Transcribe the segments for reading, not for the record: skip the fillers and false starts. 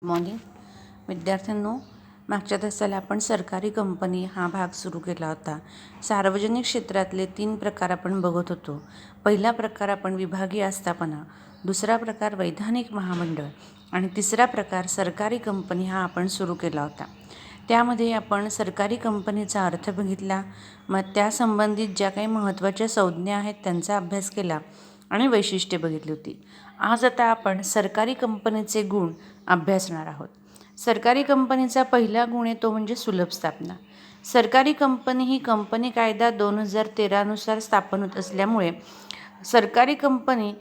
Morning विद्यार्थ्यांनो, मागच्या तासाला आपण सरकारी कंपनी हा भाग सुरू केला होता. सार्वजनिक क्षेत्रातले 3 प्रकार आपण बघत होतो. पहिला प्रकार आपण विभागीय आस्थापना, दुसरा प्रकार वैधानिक महामंडळ आणि तिसरा प्रकार सरकारी कंपनी हा आपण सुरू केला होता. त्यामध्ये आपण सरकारी कंपनीचा अर्थ बघितला, मग त्यासंबंधित ज्या काही महत्त्वाच्या संज्ञा आहेत त्यांचा अभ्यास केला आणि वैशिष्ट्ये बघितली होती. आज आता आपण सरकारी कंपनीचे गुण अभ्यासणार आहोत. सरकारी कंपनीचा पहिला गुण आहे तो म्हणजे सुलभ स्थापना. सरकारी कंपनी ही कंपनी कायदा 2013 नुसार स्थापन होत असल्यामुळे सरकारी कंपनी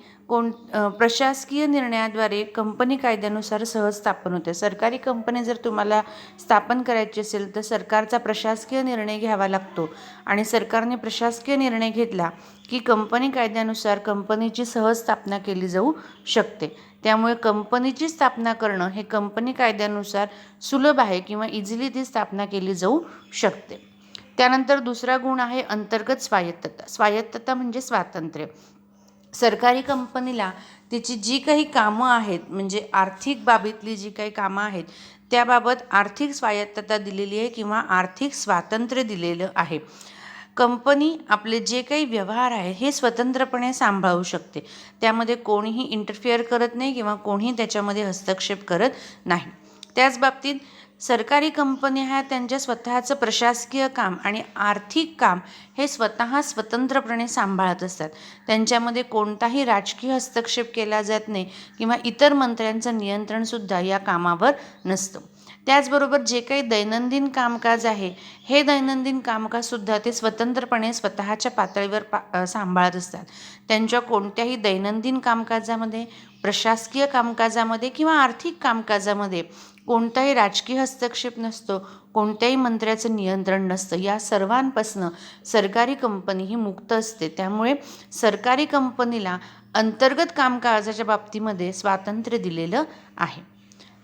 प्रशासकीय निर्णयाद्वारे कंपनी कायद्यानुसार सहज स्थापन होते. सरकारी कंपनी जर तुम्हाला स्थापन करायची असेल तर सरकारचा प्रशासकीय निर्णय घ्यावा लागतो आणि सरकारने प्रशासकीय निर्णय घेतला की कंपनी कायद्यानुसार कंपनीची सहज स्थापना केली जाऊ शकते. त्यामुळे कंपनीची स्थापना करणं हे कंपनी कायद्यानुसार सुलभ आहे किंवा इझिली ती स्थापना केली जाऊ शकते. त्यानंतर दुसरा गुण आहे अंतर्गत स्वायत्तता. स्वायत्तता म्हणजे स्वातंत्र्य. सरकारी कंपनीला तिची जी काही कामं आहेत, म्हणजे आर्थिक बाबीतली जी काही कामं आहेत त्याबाबत आर्थिक स्वायत्तता दिलेली आहे किंवा आर्थिक स्वातंत्र्य दिलेलं आहे. कंपनी आपले जे काही व्यवहार आहे हे स्वतंत्रपणे सांभाळू शकते. त्यामध्ये कोणीही इंटरफिअर करत नाही किंवा कोणीही त्याच्यामध्ये हस्तक्षेप करत नाही. त्याच बाबतीत सरकारी कंपनी ह्या त्यांच्या स्वतःचं प्रशासकीय काम आणि आर्थिक काम हे स्वतंत्रपणे सांभाळत असतात. त्यांच्यामध्ये कोणताही राजकीय हस्तक्षेप केला जात नाही किंवा इतर मंत्र्यांचं नियंत्रणसुद्धा या कामावर नसतं. त्याचबरोबर जे काही दैनंदिन कामकाज आहे हे दैनंदिन कामकाजसुद्धा ते स्वतंत्रपणे स्वतःच्या पातळीवर सांभाळत असतात. त्यांच्या कोणत्याही दैनंदिन कामकाजामध्ये, प्रशासकीय कामकाजामध्ये किंवा आर्थिक कामकाजामध्ये कोणताही राजकीय हस्तक्षेप नसतो, कोणत्याही मंत्र्याचं नियंत्रण नसतं. या सर्वांपासनं सरकारी कंपनी ही मुक्त असते. त्यामुळे सरकारी कंपनीला अंतर्गत कामकाजाच्या बाबतीमध्ये स्वातंत्र्य दिलेलं आहे.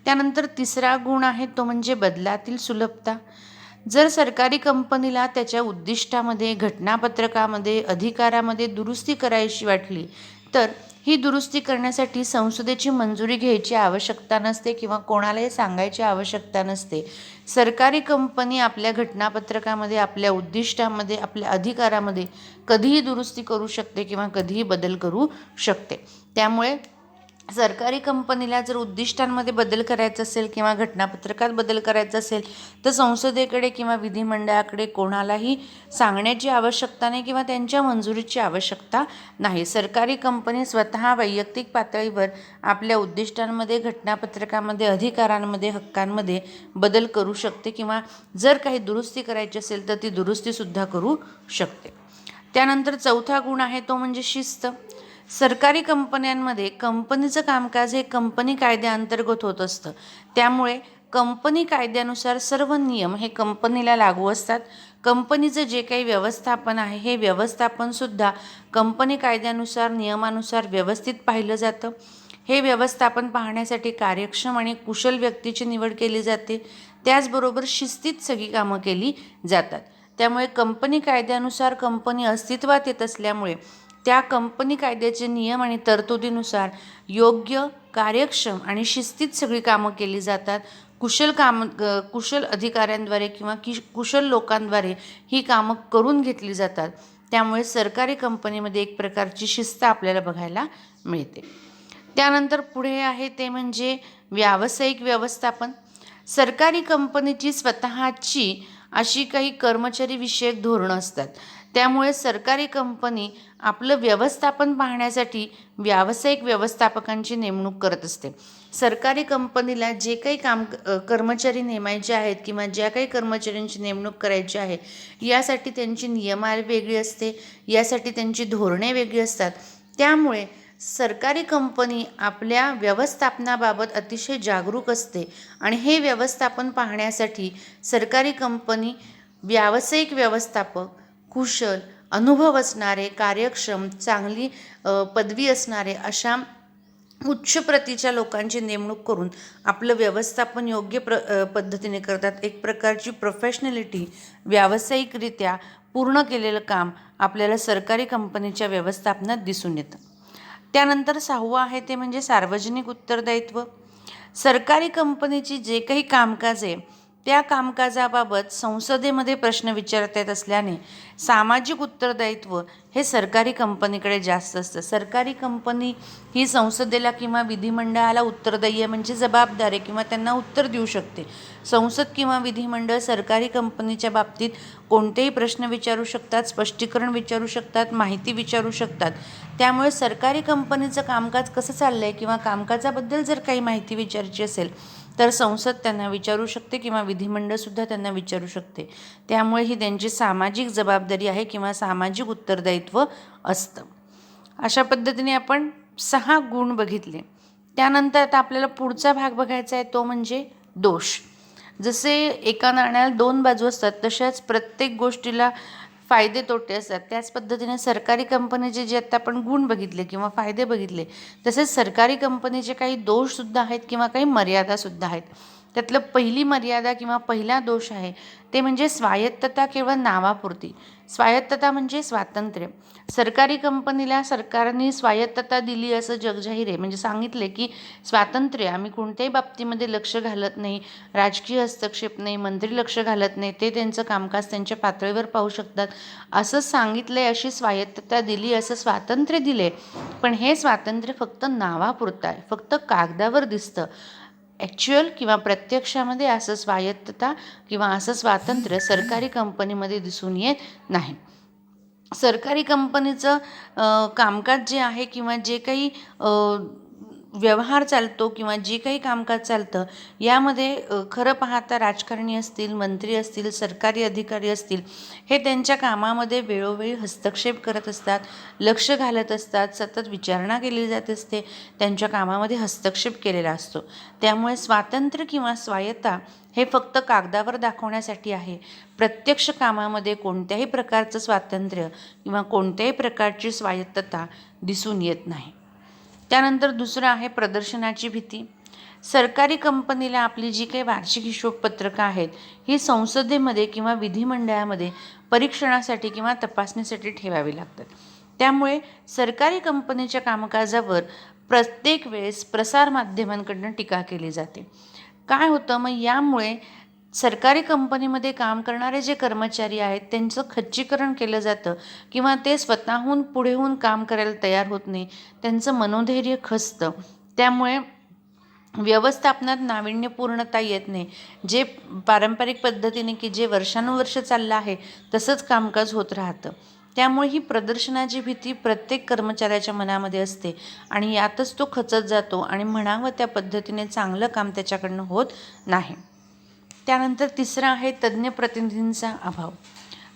त्यानंतर तिसरा गुण आहे तो म्हणजे बदलातील सुलभता. जर सरकारी कंपनीला त्याच्या उद्दिष्टामध्ये, घटनापत्रकामध्ये, अधिकारामध्ये दुरुस्ती करायची वाटली तर ही दुरुस्ती करण्यासाठी संसदेची मंजुरी घ्यायची आवश्यकता नसते किंवा कोणालाही सांगायची आवश्यकता नसते. सरकारी कंपनी आपल्या घटनापत्रकामध्ये, आपल्या उद्दिष्टामध्ये, आपल्या अधिकारामध्ये कधीही दुरुस्ती करू शकते किंवा कधीही बदल करू शकते. त्यामुळे सरकारी कंपनीला जर उद्दिष्टांमध्ये बदल करायचा असेल किंवा घटनापत्रकात बदल करायचा असेल तर संसदेकडे किंवा विधिमंडळाकडे कोणालाही सांगण्याची आवश्यकता नाही किंवा त्यांच्या मंजुरीची आवश्यकता नाही. सरकारी कंपनी स्वतः वैयक्तिक पातळीवर आपल्या उद्दिष्टांमध्ये, घटनापत्रकामध्ये, अधिकारांमध्ये, हक्कांमध्ये बदल करू शकते किंवा जर काही दुरुस्ती करायची असेल तर ती दुरुस्तीसुद्धा करू शकते. त्यानंतर चौथा गुण आहे तो म्हणजे शिस्त. सरकारी कंपन्यांमध्ये कंपनीचं कामकाज हे कंपनी कायद्याअंतर्गत होत असतं. त्यामुळे कंपनी कायद्यानुसार सर्व नियम हे कंपनीला लागू असतात. कंपनीचं जे काही व्यवस्थापन आहे हे व्यवस्थापनसुद्धा कंपनी कायद्यानुसार, नियमानुसार व्यवस्थित पाहिलं जातं. हे व्यवस्थापन पाहण्यासाठी कार्यक्षम आणि कुशल व्यक्तीची निवड केली जाते. त्याचबरोबर शिस्तीत सगळी कामं केली जातात. त्यामुळे कंपनी कायद्यानुसार कंपनी अस्तित्वात येत असल्यामुळे त्या कंपनी कायद्याचे नियम आणि तरतुदीनुसार योग्य, कार्यक्षम आणि शिस्तीत सगळी कामं केली जातात. कुशल अधिकाऱ्यांद्वारे किंवा कुशल लोकांद्वारे ही कामं करून घेतली जातात. त्यामुळे सरकारी कंपनीमध्ये एक प्रकारची शिस्त आपल्याला बघायला मिळते. त्यानंतर पुढे आहे ते म्हणजे व्यावसायिक व्यवस्थापन. सरकारी कंपनीची स्वतःची अशी काही कर्मचारीविषयक धोरणं असतात. त्यामुळे सरकारी कंपनी आपलं व्यवस्थापन पाहण्यासाठी व्यावसायिक व्यवस्थापकांची नेमणूक करत असते. सरकारी कंपनीला जे काही कर्मचारी नेमायचे आहेत किंवा ज्या काही कर्मचाऱ्यांची नेमणूक करायची आहे यासाठी त्यांची नियमावली वेगळी असते, यासाठी त्यांची धोरणे वेगळी असतात. त्यामुळे सरकारी कंपनी आपल्या व्यवस्थापनाबाबत अतिशय जागरूक असते आणि हे व्यवस्थापन पाहण्यासाठी सरकारी कंपनी व्यावसायिक व्यवस्थापक, कुशल, अनुभव असणारे, कार्यक्षम, चांगली पदवी असणारे अशा उच्च प्रतीच्या लोकांची नेमणूक करून आपलं व्यवस्थापन योग्य पद्धतीने करतात. एक प्रकारची प्रोफेशनॅलिटी, व्यावसायिकरित्या पूर्ण केलेलं काम आपल्याला सरकारी कंपनीच्या व्यवस्थापनात दिसून येतं. त्यानंतर 6वं आहे ते म्हणजे सार्वजनिक उत्तरदायित्व. सरकारी कंपनीची जे काही कामकाज आहे त्या कामकाजाबाबत संसदेमध्ये प्रश्न विचारता येत असल्याने सामाजिक उत्तरदायित्व हे सरकारी कंपनीकडे जास्त असतं. सरकारी कंपनी ही संसदेला किंवा विधिमंडळाला उत्तरदायी म्हणजे जबाबदार आहे किंवा त्यांना उत्तर देऊ शकते. संसद किंवा विधिमंडळ सरकारी कंपनीच्या बाबतीत कोणतेही प्रश्न विचारू शकतात, स्पष्टीकरण विचारू शकतात, माहिती विचारू शकतात. त्यामुळे सरकारी कंपनीचं कामकाज कसं चाललं आहे किंवा कामकाजाबद्दल जर काही माहिती विचारायची असेल तर संसद त्यांना विचारू शकते किंवा विधिमंडळसुद्धा त्यांना विचारू शकते. त्यामुळे ही त्यांची सामाजिक जबाबदारी आहे किंवा सामाजिक उत्तरदायित्व असतं. अशा पद्धतीने आपण 6 गुण बघितले. त्यानंतर आता आपल्याला पुढचा भाग बघायचा आहे तो म्हणजे दोष. जसे एका नाण्याला 2 बाजू असतात तशाच प्रत्येक गोष्टीला फायदे तोटे असतात. त्याच पद्धतीने सरकारी कंपनीचे जे आता आपण गुण बघितले किंवा फायदे बघितले तसेच सरकारी कंपनीचे काही दोषसुद्धा आहेत किंवा काही मर्यादासुद्धा आहेत. त्यातलं पहिली मर्यादा किंवा पहिला दोष आहे ते म्हणजे स्वायत्तता केवळ नावापुरती. स्वायत्तता म्हणजे स्वातंत्र्य. सरकारी कंपनीला सरकारने स्वायत्तता दिली असं जगजाहीर आहे, म्हणजे सांगितले की स्वातंत्र्य, आम्ही कोणत्याही बाबतीमध्ये लक्ष घालत नाही, राजकीय हस्तक्षेप नाही, मंत्री लक्ष घालत नाही, ते त्यांचं कामकाज त्यांच्या पातळीवर पाहू शकतात असं सांगितलं आहे, अशी स्वायत्तता दिली, असं स्वातंत्र्य दिले. पण हे स्वातंत्र्य फक्त नावापुरतं आहे, फक्त कागदावर दिसतं. ॲक्च्युअल किंवा प्रत्यक्षामध्ये असं स्वायत्तता किंवा असं स्वातंत्र्य सरकारी कंपनीमध्ये दिसून येत नाही. सरकारी कंपनीचं कामकाज जे आहे किंवा जे काही व्यवहार चालतो किंवा जे काही कामकाज चालतं यामध्ये खरं पाहता राजकारणी असतील, मंत्री असतील, सरकारी अधिकारी असतील, हे त्यांच्या कामामध्ये वेळोवेळी हस्तक्षेप करत असतात, लक्ष घालत असतात, सतत विचारणा केली जात असते, त्यांच्या कामामध्ये हस्तक्षेप केलेला असतो. त्यामुळे स्वातंत्र्य किंवा स्वायत्ता हे फक्त कागदावर दाखवण्यासाठी आहे. प्रत्यक्ष कामामध्ये कोणत्याही प्रकारचं स्वातंत्र्य किंवा कोणत्याही प्रकारची स्वायत्तता दिसून येत नाही. त्यानंतर दुसरं आहे प्रदर्शनाची भीती. सरकारी कंपनीला आपली जी काही वार्षिक हिशोबपत्रकं आहेत ही संसदेमध्ये किंवा विधिमंडळामध्ये परीक्षणासाठी किंवा तपासणीसाठी ठेवावी लागतात. त्यामुळे सरकारी कंपनीच्या कामकाजावर प्रत्येक वेळेस प्रसारमाध्यमांकडून टीका केली जाते. काय होतं मग यामुळे सरकारी कंपनीमध्ये काम करणारे जे कर्मचारी आहेत त्यांचं खच्चीकरण केलं जातं किंवा ते स्वतःहून पुढे होऊन काम करायला तयार होत नाही, त्यांचं मनोधैर्य खचतं. त्यामुळे व्यवस्थापनात नाविन्यपूर्णता येत नाही. जे पारंपरिक पद्धतीने की जे वर्षानुवर्ष चाललं आहे तसंच कामकाज होत राहतं. त्यामुळे ही प्रदर्शनाची भीती प्रत्येक कर्मचाऱ्याच्या मनामध्ये असते आणि यातच तो खचत जातो आणि म्हणावं त्या पद्धतीने चांगलं काम त्याच्याकडनं होत नाही. त्यानंतर तिसरं आहे तज्ज्ञ प्रतिनिधींचा अभाव.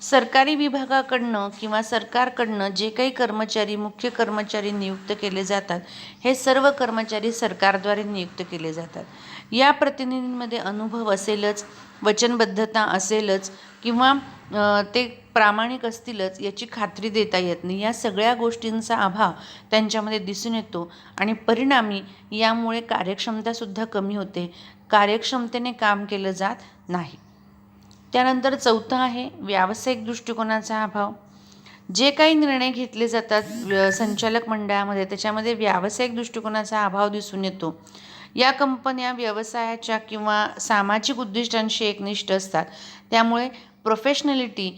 सरकारी विभागाकडनं किंवा सरकारकडनं जे काही कर्मचारी, मुख्य कर्मचारी नियुक्त केले जातात हे सर्व कर्मचारी सरकारद्वारे नियुक्त केले जातात. या प्रतिनिधींमध्ये अनुभव असेलच, वचनबद्धता असेलच किंवा ते प्रामाणिक असतीलच याची खात्री देता येत नाही. या सगळ्या गोष्टींचा अभाव त्यांच्यामध्ये दिसून येतो आणि परिणामी यामुळे कार्यक्षमतासुद्धा कमी होते, कार्यक्षमतेने काम केलं जात नाही. त्यानंतर चौथं आहे व्यावसायिक दृष्टिकोनाचा अभाव. जे काही निर्णय घेतले जातात संचालक मंडळामध्ये त्याच्यामध्ये व्यावसायिक दृष्टिकोनाचा अभाव दिसून येतो. या कंपन्या व्यवसायाच्या किंवा सामाजिक उद्दिष्टांशी एकनिष्ठ असतात. त्यामुळे प्रोफेशनॅलिटी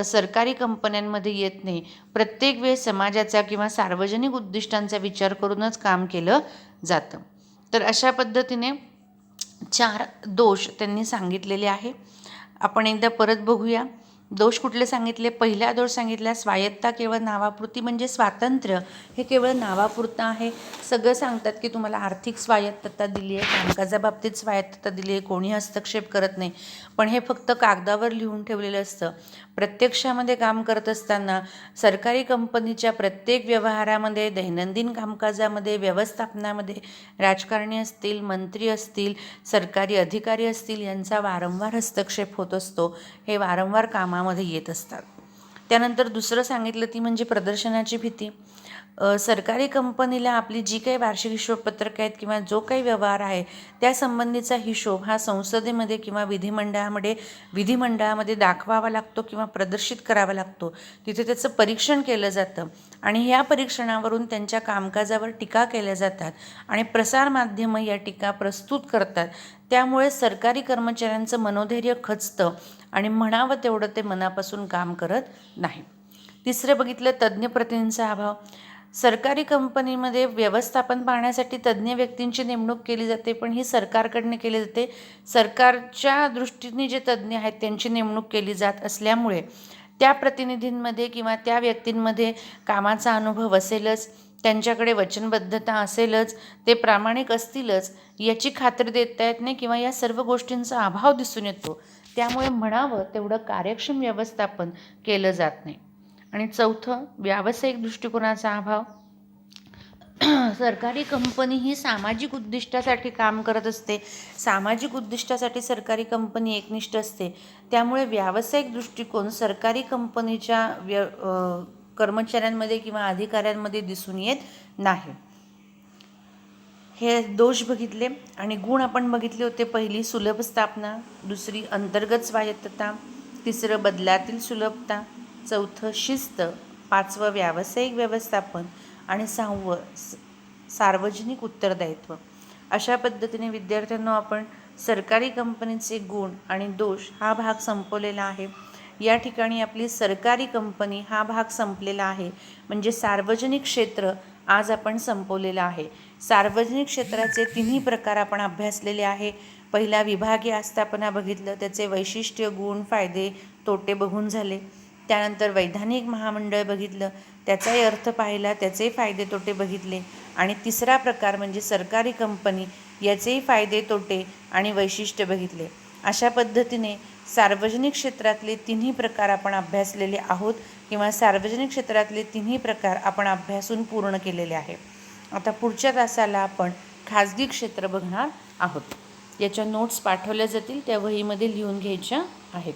सरकारी कंपन्यांमध्ये येत नाही. प्रत्येक वेळेस समाजाचा किंवा सार्वजनिक उद्दिष्टांचा विचार करूनच काम केलं जातं. तर अशा पद्धतीने 4 दोष त्यांनी सांगितलेले आहे. आपण एकदा परत बघूया. दोष कुठले सांगितले? पहिला दोष सांगितला स्वायत्ता केवळ नावापुरती, म्हणजे स्वातंत्र्य हे केवळ नावापुरतं आहे. सगळं सांगतात की तुम्हाला आर्थिक स्वायत्तता दिली आहे, कामकाजाबाबतीत स्वायत्तता दिली आहे, कोणी हस्तक्षेप करत नाही, पण हे फक्त कागदावर लिहून ठेवलेलं असतं. प्रत्यक्षामध्ये काम करत असताना सरकारी कंपनीच्या प्रत्येक व्यवहारामध्ये, दैनंदिन कामकाजामध्ये, व्यवस्थापनामध्ये राजकारणी असतील, मंत्री असतील, सरकारी अधिकारी असतील यांचा वारंवार हस्तक्षेप होत असतो. हे वारंवार कामामध्ये येत असतात. त्यानंतर दुसरं सांगितलं ती म्हणजे प्रदर्शनाची भीती. सरकारी कंपनीला आपली जी काही वार्षिक हिशोबपत्रक आहेत किंवा जो काही व्यवहार आहे त्यासंबंधीचा हिशोब हा संसदेमध्ये किंवा विधिमंडळामध्ये दाखवावा लागतो किंवा प्रदर्शित करावा लागतो. तिथे त्याचं परीक्षण केलं जातं आणि या परीक्षणावरून त्यांच्या कामकाजावर टीका केल्या जातात आणि प्रसारमाध्यमं या टीका प्रस्तुत करतात. त्यामुळे सरकारी कर्मचाऱ्यांचं मनोधैर्य खचतं आणि म्हणावं तेवढं ते मनापासून काम करत नाही. तिसरं बघितलं तज्ज्ञ प्रतिनिधींचा अभाव. सरकारी कंपनीमध्ये व्यवस्थापन पाहण्यासाठी तज्ज्ञ व्यक्तींची नेमणूक केली जाते, पण ही सरकारकडनं केली जाते. सरकारच्या दृष्टीने जे तज्ज्ञ आहेत त्यांची नेमणूक केली जात असल्यामुळे त्या प्रतिनिधींमध्ये किंवा त्या व्यक्तींमध्ये कामाचा अनुभव असेलच, त्यांच्याकडे वचनबद्धता असेलच, ते प्रामाणिक असतीलच याची खात्री देता येत नाही किंवा या सर्व गोष्टींचा अभाव दिसून येतो. त्यामुळे म्हणावं तेवढं कार्यक्षम व्यवस्थापन केलं जात नाही. आणि चौथं व्यावसायिक दृष्टिकोनाचा अभाव. सरकारी कंपनी ही सामाजिक उद्दिष्टासाठी काम करत असते. सामाजिक उद्दिष्टासाठी सरकारी कंपनी एकनिष्ठ असते. त्यामुळे व्यावसायिक दृष्टिकोन सरकारी कंपनीच्या कर्मचाऱ्यांमध्ये किंवा अधिकाऱ्यांमध्ये दिसून येत नाही. हे दोष बघितले आणि गुण आपण बघितले होते. पहिली सुलभ स्थापना, दुसरी अंतर्गत स्वायत्तता, तिसरं बदलातील सुलभता, चौथं शिस्त, पाचवं व्यावसायिक व्यवस्थापन आणि सहावं सार्वजनिक उत्तरदायित्व. अशा पद्धतीने विद्यार्थ्यांना आपण सरकारी कंपनीचे गुण आणि दोष हा भाग संपवलेला आहे. या ठिकाणी आपली सरकारी कंपनी हा भाग संपलेला आहे. म्हणजे सार्वजनिक क्षेत्र आज आपण संपवलेलं आहे. सार्वजनिक क्षेत्राचे तिन्ही प्रकार आपण अभ्यासलेले आहे. पहिला विभागीय आस्थापना बघितलं, त्याचे वैशिष्ट्य, गुण, फायदे, तोटे बघून झाले. त्यानंतर वैधानिक महामंडळ बघितलं, त्याचाही अर्थ पाहिला, त्याचे फायदे तोटे बघितले. आणि तिसरा प्रकार म्हणजे सरकारी कंपनी, याचेही फायदे तोटे आणि वैशिष्ट्य बघितले. अशा पद्धतीने सार्वजनिक क्षेत्रातले तिन्ही प्रकार आपण अभ्यासलेले आहोत किंवा सार्वजनिक क्षेत्रातले तिन्ही प्रकार आपण अभ्यासून पूर्ण केलेले आहे. आता पुढच्या तासाला आपण खाजगी क्षेत्र बघणार आहोत. याच्या नोट्स पाठवल्या जातील, त्या वहीमध्ये लिहून घ्यायच्या आहेत.